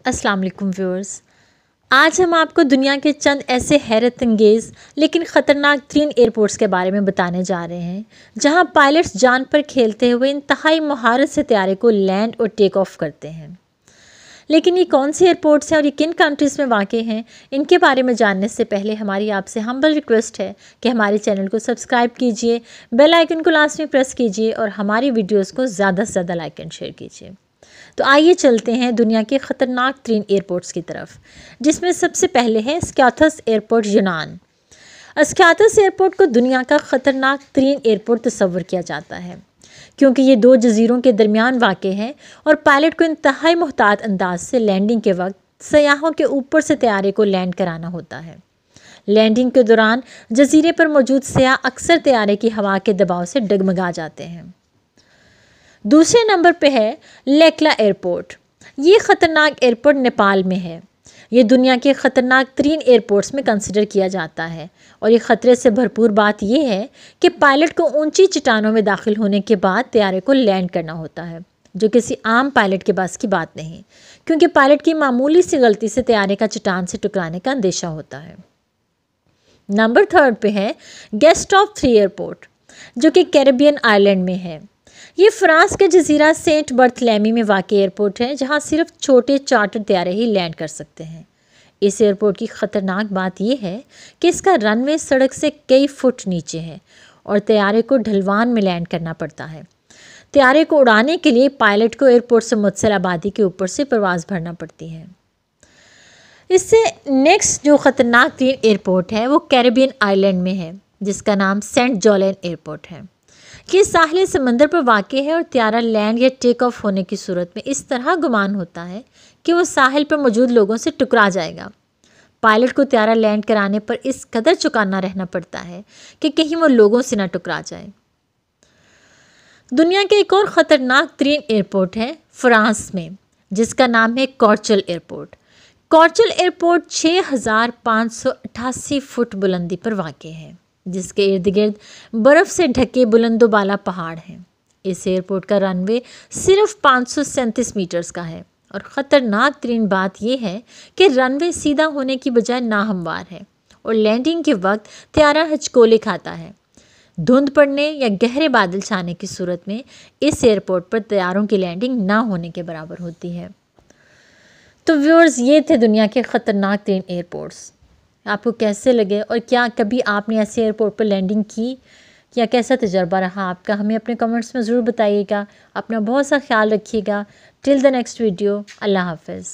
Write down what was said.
अस्सलाम वालेकुम व्यूअर्स। आज हम आपको दुनिया के चंद ऐसे हैरत अंगेज़ लेकिन ख़तरनाक तीन एयरपोर्ट्स के बारे में बताने जा रहे हैं जहां पायलट्स जान पर खेलते हुए इंतहाई महारत से तैयारे को लैंड और टेक ऑफ करते हैं। लेकिन ये कौन से एयरपोर्ट्स हैं और ये किन कंट्रीज़ में वाक़ हैं, इनके बारे में जानने से पहले हमारी आपसे हम्बल रिक्वेस्ट है कि हमारे चैनल को सब्सक्राइब कीजिए, बेल आइकन को लास्ट में प्रेस कीजिए और हमारी वीडियोज़ को ज़्यादा से ज़्यादा लाइक एंड शेयर कीजिए। तो आइए चलते हैं दुनिया के ख़तरनाक तीन एयरपोर्ट्स की तरफ, जिसमें सबसे पहले है स्क्याथस एयरपोर्ट यूनान। स्क्याथस एयरपोर्ट को दुनिया का ख़तरनाक तीन एयरपोर्ट तस्वर किया जाता है क्योंकि ये दो जजीरों के दरमियान वाक़ है और पायलट को इंतहाई मुहतात अंदाज से लैंडिंग के वक्त सयाहों के ऊपर से तैयारे को लैंड कराना होता है। लैंडिंग के दौरान जजीरे पर मौजूद सयाह अक्सर तैयारे की हवा के दबाव से डगमगा जाते हैं। दूसरे नंबर पे है लेकला एयरपोर्ट। ये ख़तरनाक एयरपोर्ट नेपाल में है। ये दुनिया के ख़तरनाक तीन एयरपोर्ट्स में कंसिडर किया जाता है और ये ख़तरे से भरपूर बात यह है कि पायलट को ऊंची चट्टानों में दाखिल होने के बाद तैयारे को लैंड करना होता है, जो किसी आम पायलट के बस की बात नहीं, क्योंकि पायलट की मामूली सी गलती से तैयारे का चट्टान से टकराने का अंदेशा होता है। नंबर थर्ड पे है गेस्टॉफ 3 एयरपोर्ट, जो कि कैरेबियन आइलैंड में है। ये फ्रांस के जजीरा सेंट बर्थलेमी में वाक़ एयरपोर्ट है, जहाँ सिर्फ छोटे चार्टर तैयारे ही लैंड कर सकते हैं। इस एयरपोर्ट की ख़तरनाक बात यह है कि इसका रनवे सड़क से कई फुट नीचे है और तैयारे को ढलवान में लैंड करना पड़ता है। तैयारे को उड़ाने के लिए पायलट को एयरपोर्ट से मुत्तसिल आबादी के ऊपर से परवाज़ भरना पड़ती है। इससे नेक्स्ट जो ख़तरनाक तीन एयरपोर्ट है वो कैरेबियन आइलैंड में है, जिसका नाम सेंट जोलेन एयरपोर्ट है। ये साहिल समंदर पर वाक़ है और तैयारा लैंड या टेक ऑफ होने की सूरत में इस तरह गुमान होता है कि वो साहिल पर मौजूद लोगों से टकरा जाएगा। पायलट को तैयारा लैंड कराने पर इस कदर चौकन्ना रहना पड़ता है कि कहीं वो लोगों से ना टकरा जाए। दुनिया के एक और ख़तरनाक तीन एयरपोर्ट है फ्रांस में, जिसका नाम है कॉर्चल एयरपोर्ट। कॉर्चल एयरपोर्ट 6588 फुट बुलंदी पर वाक़ है, जिसके इर्द गिर्द बर्फ़ से ढके बुलंदोबाला पहाड़ हैं। इस एयरपोर्ट का रनवे सिर्फ 537 मीटर्स का है और ख़तरनाक तरीन बात यह है कि रनवे सीधा होने की बजाय नाहमवार है और लैंडिंग के वक्त तैयारा हचकोले खाता है। धुंध पड़ने या गहरे बादल छाने की सूरत में इस एयरपोर्ट पर तैयारों की लैंडिंग ना होने के बराबर होती है। तो व्यूअर्स, ये थे दुनिया के ख़तरनाक तीन एयरपोर्ट्स। आपको कैसे लगे और क्या कभी आपने ऐसे एयरपोर्ट पर लैंडिंग की या कैसा तजर्बा रहा आपका, हमें अपने कमेंट्स में ज़रूर बताइएगा। अपना बहुत सा ख्याल रखिएगा। टिल द नेक्स्ट वीडियो, अल्लाह हाफ़िज़।